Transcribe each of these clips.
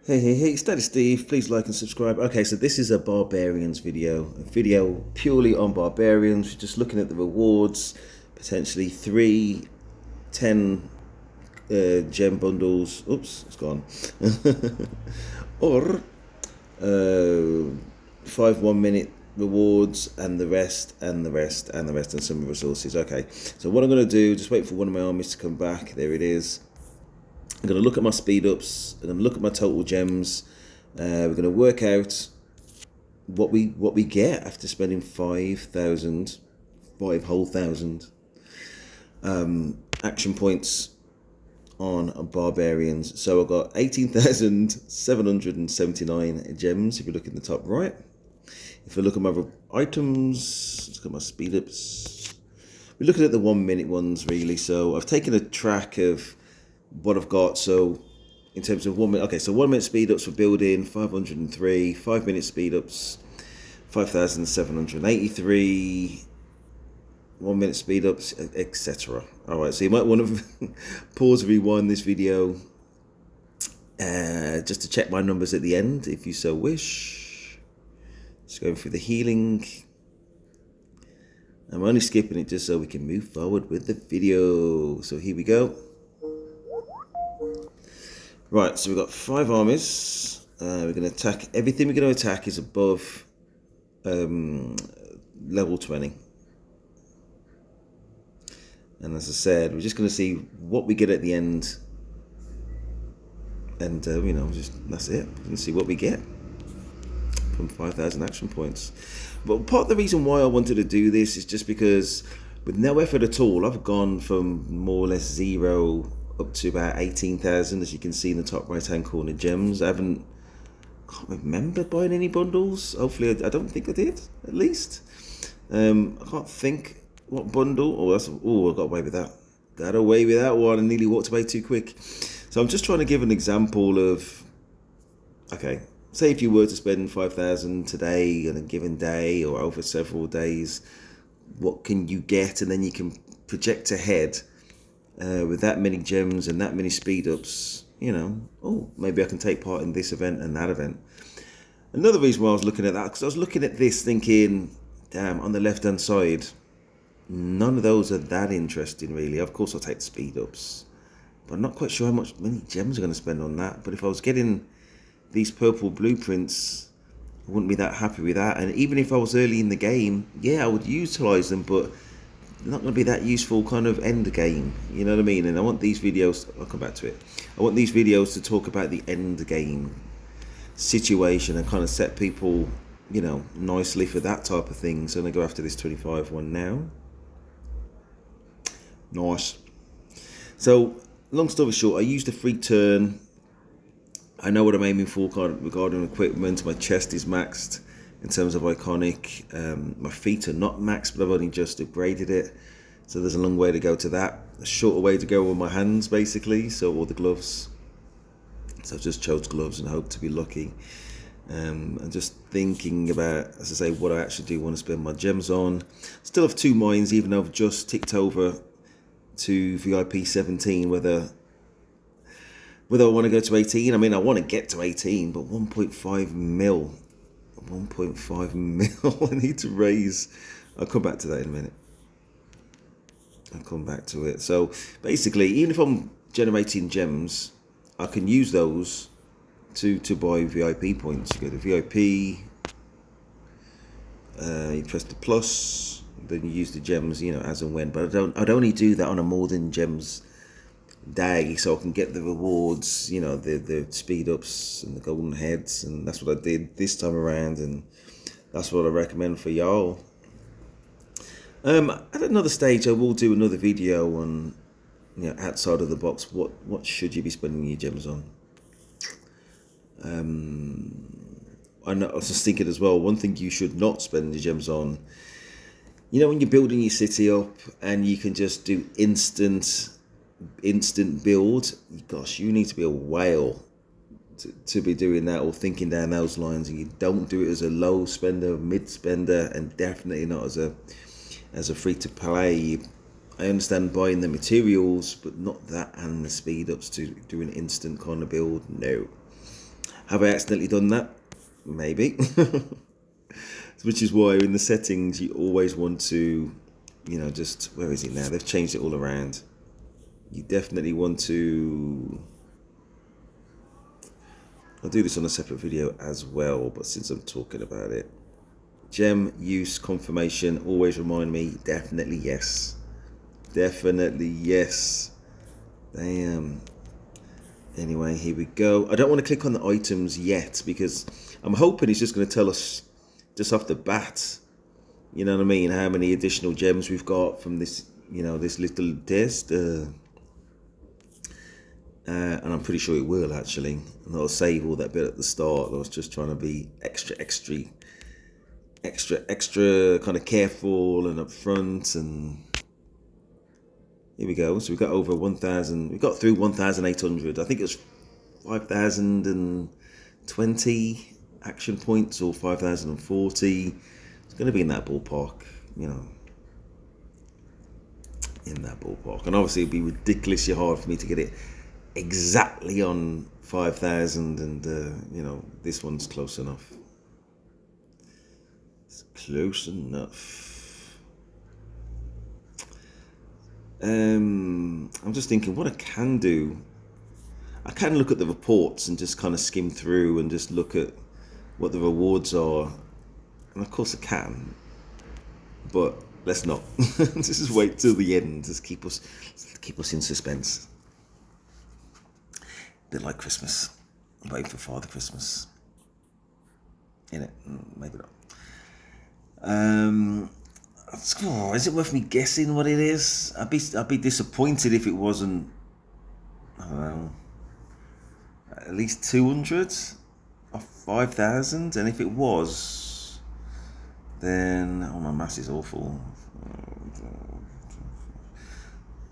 Hey, Steady Steve, please like and subscribe. Okay, so this is a Barbarians video. A video purely on Barbarians, just looking at the rewards, potentially 10 gem bundles. Oops, it's gone. Or 5 1 minute rewards and the rest and the rest and the rest and some resources. Okay, so what I'm going to do, just wait for one of my armies to come back. There it is. I'm going to look at my speed ups. I'm going to look at my total gems. We're going to work out what we get after spending 5,000, 5,000 action points on Barbarians. So I've got 18,779 gems if you look in the top right. If I look at my items, let's look at my speed ups. We're looking at the 1 minute ones really. So I've taken a track of what I've got. So in terms of 1 minute, okay, so 1 minute speed ups for building 503, 5 minute speed ups 5,783, 1 minute speed ups, etc. All right, so you might want to pause, rewind this video just to check my numbers at the end if you so wish. Just going through the healing. I'm only skipping it just so we can move forward with the video. So here we go. Right, so we've got 5 armies. We're going to attack. Everything we're going to attack is above level 20. And as I said, we're just going to see what we get at the end. And, that's it. We're going to see what we get from 5,000 action points. But part of the reason why I wanted to do this is just because with no effort at all, I've gone from more or less 0 up to about 18,000, as you can see in the top right hand corner, gems. I can't remember buying any bundles. Hopefully, I don't think I did, at least. I can't think what bundle. I got away with that. Got away with that one and nearly walked away too quick. So I'm just trying to give an example of, okay, say if you were to spend 5,000 today on a given day or over several days, what can you get? And then you can project ahead with that many gems and that many speed ups, maybe I can take part in this event and that event. Another reason why I was looking at that, because I was looking at this thinking, damn, on the left hand side, none of those are that interesting really. Of course I'll take the speed ups, but I'm not quite sure how many gems I'm going to spend on that. But if I was getting these purple blueprints, I wouldn't be that happy with that. And even if I was early in the game, yeah, I would utilize them, but not going to be that useful kind of end game, you know what I mean? And I want these videos, I'll come back to it, I want these videos to talk about the end game situation and kind of set people, nicely for that type of thing. So I'm going to go after this 25 one now. Nice. So long story short, I used a free turn. I know what I'm aiming for regarding equipment. My chest is maxed in terms of iconic. My feet are not maxed, but I've only just upgraded it. So there's a long way to go to that. A shorter way to go with my hands, basically. So all the gloves. So I've just chose gloves and hope to be lucky. And just thinking about, as I say, what I actually do want to spend my gems on. Still have 2 mines, even though I've just ticked over to VIP 17, whether I want to go to 18. I mean, I want to get to 18, but 1.5 mil. 1.5 mil I need to raise. I'll come back to that in a minute. I'll come back to it. So basically, even if I'm generating gems, I can use those to buy VIP points. You go to VIP, you press the plus, then you use the gems, as and when. But I'd only do that on a more than gems day, so I can get the rewards, the speed ups and the golden heads, and that's what I did this time around, and that's what I recommend for y'all. At another stage I will do another video on outside of the box, what should you be spending your gems on. I was just thinking as well, one thing you should not spend your gems on, when you're building your city up and you can just do instant build, gosh, you need to be a whale to be doing that or thinking down those lines, and you don't do it as a low spender, mid spender, and definitely not as a free to play. I understand buying the materials, but not that and the speed ups to do an instant kind of build. No. Have I accidentally done that? Maybe. Which is why in the settings you always want to, just, where is it now? They've changed it all around. You definitely want to, I'll do this on a separate video as well, but since I'm talking about it, gem use confirmation, always remind me, definitely yes. Definitely yes. Damn. Anyway, here we go. I don't want to click on the items yet because I'm hoping it's just going to tell us just off the bat, you know what I mean, how many additional gems we've got from this, this little test. And I'm pretty sure it will actually. And I'll save all that bit at the start. I was just trying to be extra kind of careful and upfront. And here we go. So we got over 1,000. We got through 1,800. I think it was 5,020 action points or 5,040. It's going to be in that ballpark, in that ballpark. And obviously it'd be ridiculously hard for me to get it exactly on 5,000, and this one's close enough. It's close enough. I'm just thinking what I can do. I can look at the reports and just kind of skim through and just look at what the rewards are, and of course I can, but let's not. Let's just wait till the end. Just keep us in suspense. A bit like Christmas, waiting for Father Christmas. Innit? Maybe not. Is it worth me guessing what it is? I'd be disappointed if it wasn't, I don't know, at least 200 or 5,000, and if it was, then my maths is awful.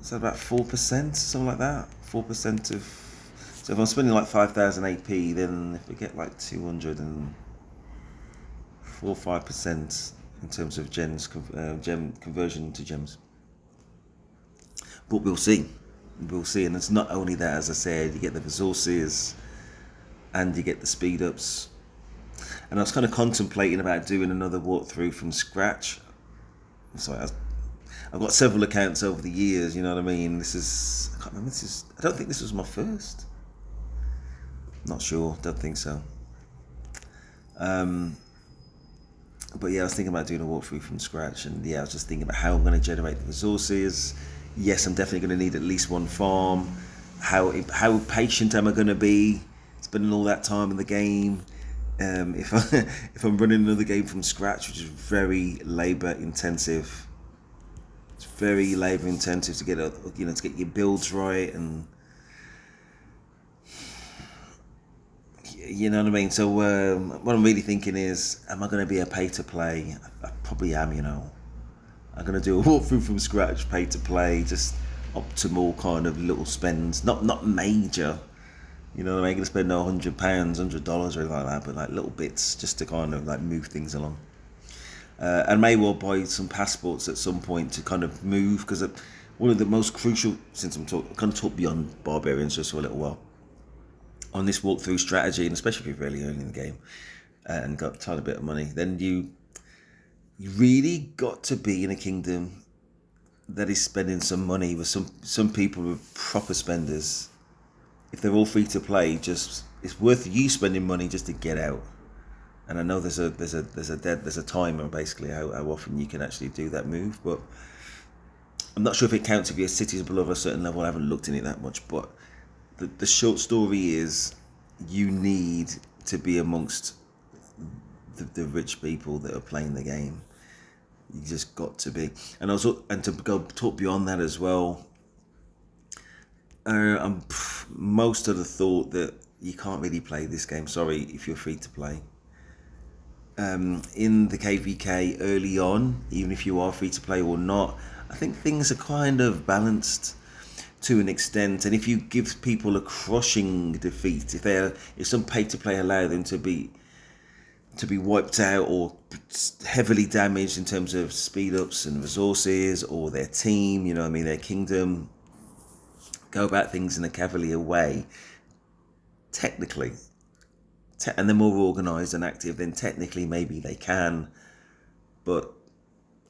Is that about 4%, something like that? 4% of. So if I'm spending like 5,000 AP, then if we get like 200 and 4 or 5% in terms of gem conversion to gems. But we'll see. We'll see. And it's not only that, as I said, you get the resources and you get the speed ups. And I was kind of contemplating about doing another walkthrough from scratch. Sorry, I've got several accounts over the years, you know what I mean? I can't remember, I don't think this was my first. Not sure, don't think so. But yeah, I was thinking about doing a walkthrough from scratch, and yeah, I was just thinking about how I'm going to generate the resources. Yes, I'm definitely going to need at least one farm. How patient am I going to be spending all that time in the game? If I'm running another game from scratch, which is very labor intensive. It's very labor intensive to get to get your builds right, and you know what I mean. So what I'm really thinking is, am I going to be a pay to play? I probably am. I'm going to do a walkthrough from scratch, pay to play, just optimal kind of little spends, not major. You know what I mean? I'm going to spend no £100, $100 or anything like that, but like little bits just to kind of like move things along. And may well buy some passports at some point to kind of move, because one of the most crucial, since I'm going to talk beyond Barbarians just for a little while, on this walkthrough strategy, and especially if you're really early in the game and got a tiny bit of money, then you really got to be in a kingdom that is spending some money, with some people with proper spenders. If they're all free to play, just it's worth you spending money just to get out. And I know there's a timer basically how often you can actually do that move, but I'm not sure if it counts if your city's below a certain level. I haven't looked in it that much, but the short story is you need to be amongst the rich people that are playing the game. You just got to be, and to go talk beyond that as well. I'm most of the thought that you can't really play this game. Sorry, if you're free to play. In the KVK early on, even if you are free to play or not, I think things are kind of balanced to an extent. And if you give people a crushing defeat, if some pay to play allow them to be wiped out or heavily damaged in terms of speed ups and resources, or their team, you know what I mean, their kingdom, go about things in a cavalier way, technically and they're more organised and active, then technically maybe they can. But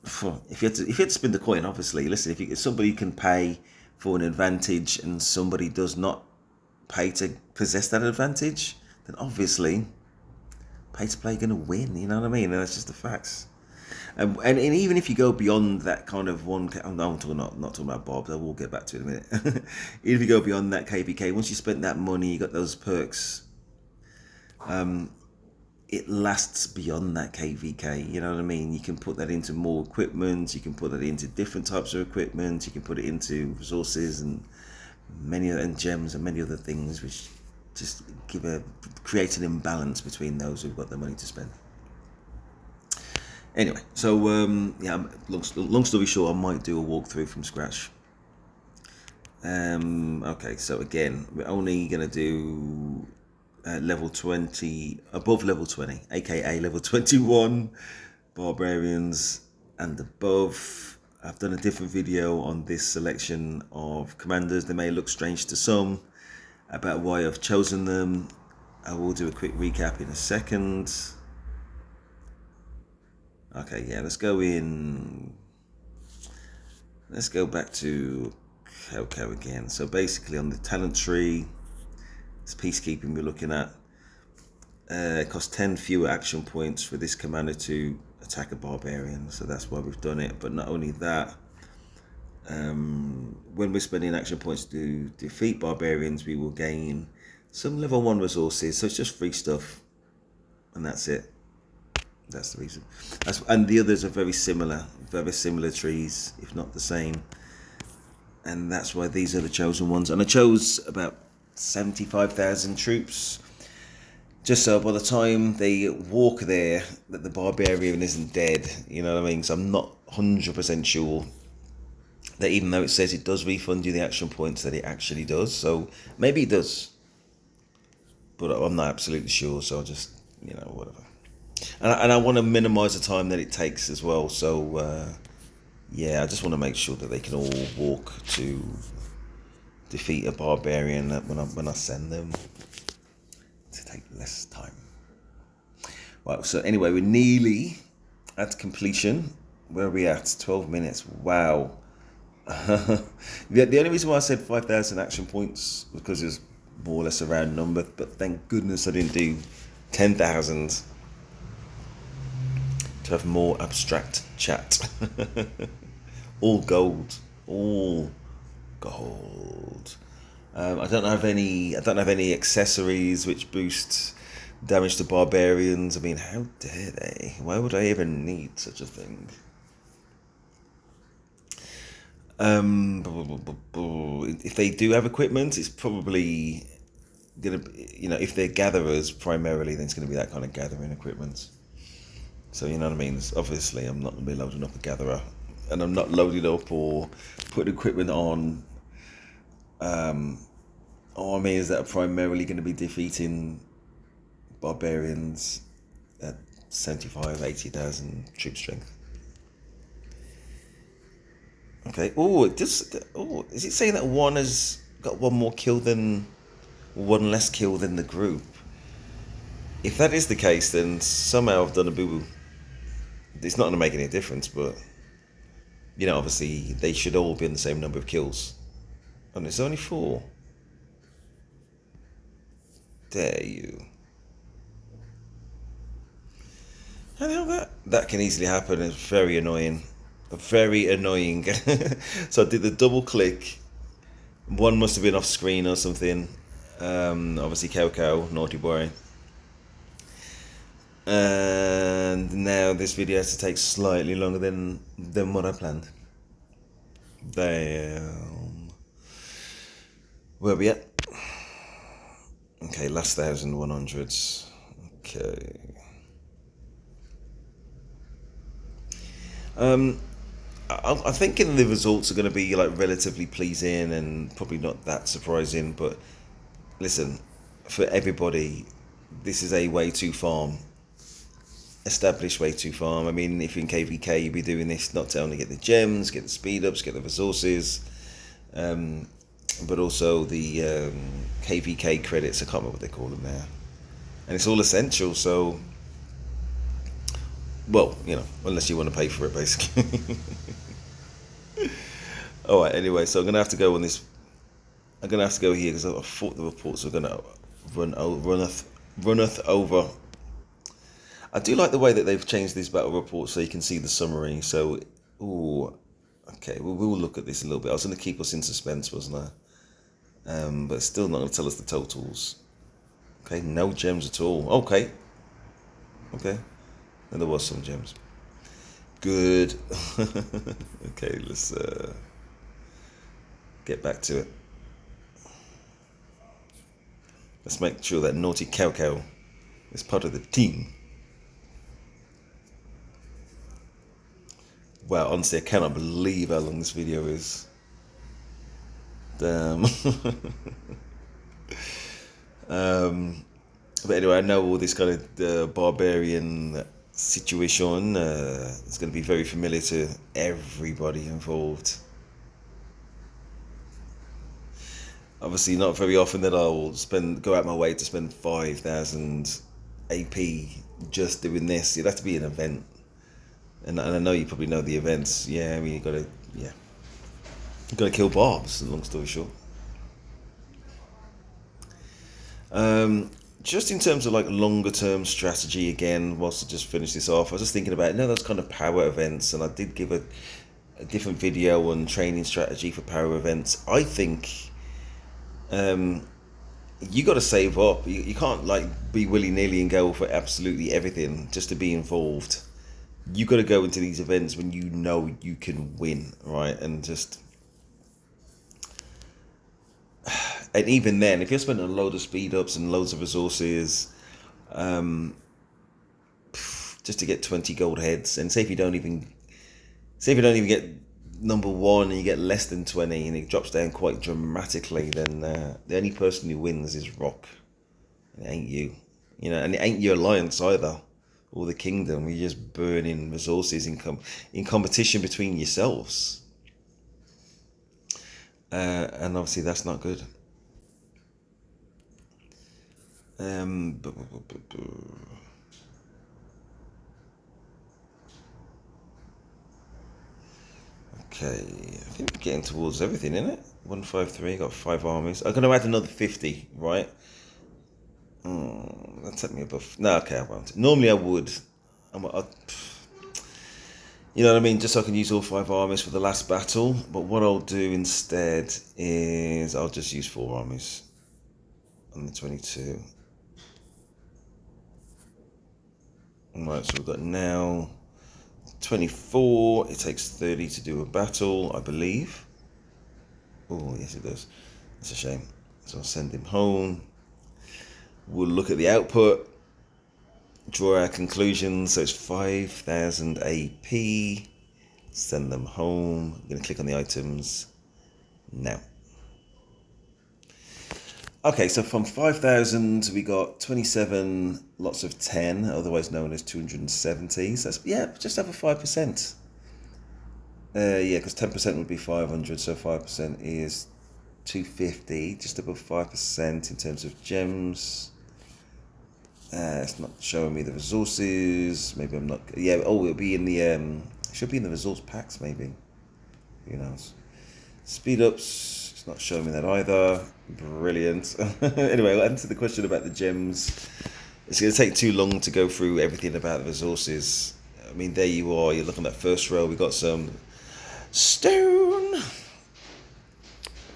if you had to spin the coin, obviously, listen, if somebody can pay for an advantage and somebody does not pay to possess that advantage, then obviously pay to play going to win. You know what I mean? And that's just the facts. And even if you go beyond that kind of one, I'm not talking about barbs. I will get back to it in a minute. Even if you go beyond that KVK, once you spent that money, you got those perks. It lasts beyond that KVK. You know what I mean? You can put that into more equipment. You can put that into different types of equipment. You can put it into resources and gems and many other things, which just create an imbalance between those who've got the money to spend. Anyway, so yeah, long story short, I might do a walkthrough from scratch. Okay, so again, we're only gonna do level 20, above level 20, aka level 21 barbarians and above. I've done a different video on this selection of commanders. They may look strange to some about why I've chosen them. I will do a quick recap in a second. Okay, yeah, let's go back to Coco again. So basically on the talent tree, it's peacekeeping we're looking at. It costs 10 fewer action points for this commander to attack a barbarian, so that's why we've done it. But not only that, when we're spending action points to defeat barbarians, we will gain some level 1 resources, so it's just free stuff, and that's it. That's the reason. And the others are very similar trees, if not the same. And that's why these are the chosen ones. And I chose about 75,000 troops, just so by the time they walk there, that the barbarian isn't dead. You know what I mean? So I'm not 100% sure that even though it says it does refund you the action points, that it actually does. So maybe it does, but I'm not absolutely sure. So I'll just, whatever. And I want to minimize the time that it takes as well. So yeah, I just want to make sure that they can all walk to defeat a barbarian when I send them, to take less time. Right, so anyway, we're nearly at completion. Where are we at? 12 minutes. Wow. The only reason why I said 5,000 action points was because it's more or less a round number, but thank goodness I didn't do 10,000 to have more abstract chat. All gold. I don't have any accessories which boost damage to barbarians. I mean, how dare they? Why would I even need such a thing? If they do have equipment, it's probably gonna be, if they're gatherers primarily, then it's gonna be that kind of gathering equipment. So you know what I mean? Obviously, I'm not gonna be loading up a gatherer, and I'm not loading up or putting equipment on armies that are primarily going to be defeating barbarians at 75, 80,000 troop strength. Okay. Is it saying that one has got one less kill than the group? If that is the case, then somehow I've done a boo-boo. It's not going to make any difference, but obviously they should all be in the same number of kills. And it's only 4. Dare you? I know that can easily happen. It's very annoying. Very annoying. So I did the double click. One must have been off screen or something. Obviously Cow, naughty boy. And now this video has to take slightly longer than what I planned. Damn. Where are we at? Okay, last 1,100s. Okay. I'm thinking the results are going to be relatively pleasing and probably not that surprising. But listen, for everybody, this is a way to farm. Established way to farm. I mean, if you're in KVK, you'd be doing this not to only get the gems, get the speed ups, get the resources, but also the KVK credits. I can't remember what they call them now. and it's all essential. So, well, you know, unless you want to pay for it, basically. All right. Anyway, so I'm gonna have to go on this. I'm gonna have to go here because I thought the reports are gonna runneth over. I do like the way that they've changed these battle reports so you can see the summary. So, ooh, okay, we'll look at this a little bit. I was gonna keep us in suspense, wasn't I? But it's still not gonna tell us the totals. Okay, no gems at all. Okay, okay, and there was some gems. Good. Okay, let's get back to it. Let's make sure that naughty cow is part of the team. Wow, honestly, I cannot believe how long this video is. Damn. But anyway, I know all this kind of barbarian situation is going to be very familiar to everybody involved. Obviously, not very often that I'll go out my way to spend 5,000 AP just doing this. It'd have to be an event, and I know you probably know the events. Yeah, I mean you gotta kill barbs. Long story short. Just in terms of like longer term strategy, again, whilst I just finish this off, I was just thinking about those kind of power events, and I did give a different video on training strategy for power events. I think you got to save up. You can't like be willy-nilly and go for absolutely everything just to be involved. You got to go into these events when you know you can win, right? And even then, if you're spending a load of speed ups and loads of resources just to get 20 gold heads, and say if you don't even get number one and you get less than 20 and it drops down quite dramatically, then the only person who wins is ROK. It ain't you. And it ain't your alliance either, or the kingdom. You're just burning resources in competition between yourselves. And obviously that's not good. Okay, I think we're getting towards everything, isn't it? 153, got 5 armies. I'm going to add another 50, right? That'll take me above. No, okay, I won't. Normally I would. You know what I mean? Just so I can use all 5 armies for the last battle. But what I'll do instead is I'll just use 4 armies on the 22. Right, so we've got now 24. It takes 30 to do a battle, I believe. Oh, yes, it does. That's a shame. So I'll send him home. We'll look at the output, draw our conclusions. So it's 5,000 AP. Send them home. I'm going to click on the items now. Okay, so from 5,000 we got 27 lots of 10, otherwise known as 270. So that's, just over 5%. Because 10% would be 500, so 5% is 250, just above 5% in terms of gems. It's not showing me the resources. Maybe I'm not. Yeah. Oh, it'll be in the. It should be in the resource packs. Maybe. Who knows? Speed ups. It's not showing me that either. Brilliant. Anyway, I'll answer the question about the gems. It's going to take too long to go through everything about the resources. I mean, there you are. You're looking at that first row. We got some stone.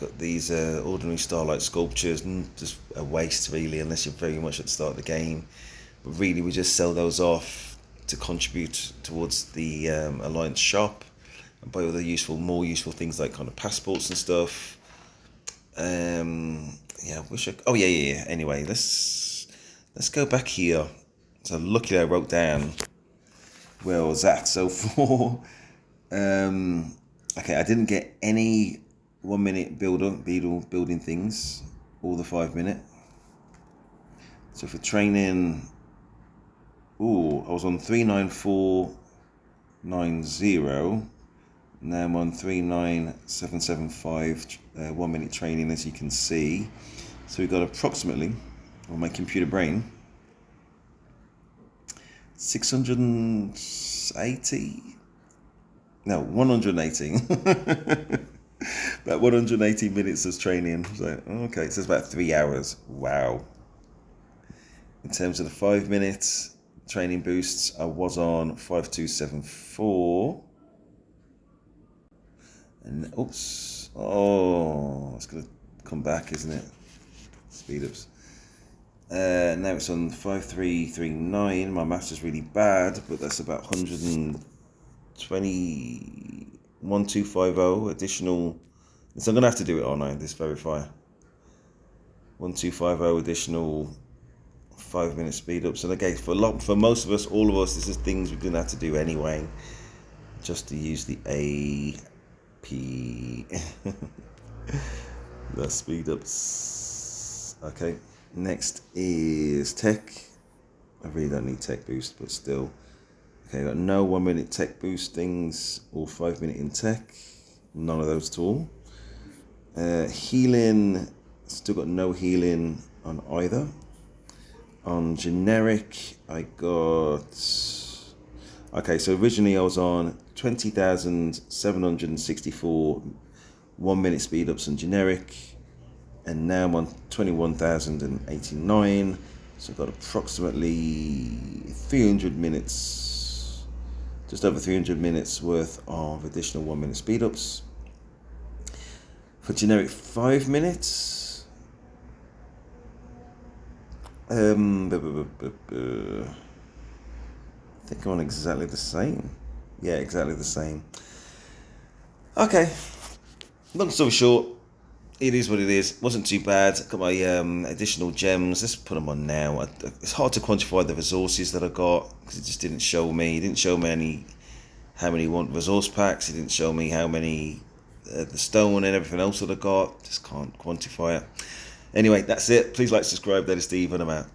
Got these ordinary starlight sculptures, just a waste really, unless you're very much at the start of the game. But really, we just sell those off to contribute towards the Alliance shop and buy all the more useful things like kind of passports and stuff. Yeah, Anyway, let's go back here. So luckily I wrote down where I was at. So for okay, I didn't get any 1 minute building things, all the 5 minute. So for training, I was on 39490. Now I'm on 39775 1 minute training, as you can see. So we've got approximately, on my computer brain, 680. No, 118. About 180 minutes of training. So, okay, so it's about 3 hours. Wow. In terms of the 5 minutes training boosts, I was on 5274. And oops. Oh, it's going to come back, isn't it? Speed ups. Now it's on 5339. My maths is really bad, but that's about 120. 1250 additional. So I'm gonna have to do it, aren't I? This verify. 1250 additional 5 minute speed ups. And again, for most of us, all of us, this is things we're gonna have to do anyway, just to use the AP. The speed ups. Okay. Next is tech. I really don't need tech boost, but still. Okay, got no 1 minute tech boost things or 5 minute in tech. None of those at all. Healing, still got no healing on either. On generic, I got... Okay, so originally I was on 20,764 1 minute speed ups on generic. And now I'm on 21,089. So I've got approximately 300 minutes, just over 300 minutes worth of additional 1 minute speed ups. For generic 5 minutes, I think I'm on exactly the same. Yeah, exactly the same. Okay, long story short, it is what it is. Wasn't too bad. Got my additional gems. Let's put them on now. It's hard to quantify the resources that I got because it just didn't show me. It didn't show me how many resource packs. It didn't show me how many the stone and everything else that I got. Just can't quantify it. Anyway, that's it. Please like, subscribe. That is Steve, and I'm out.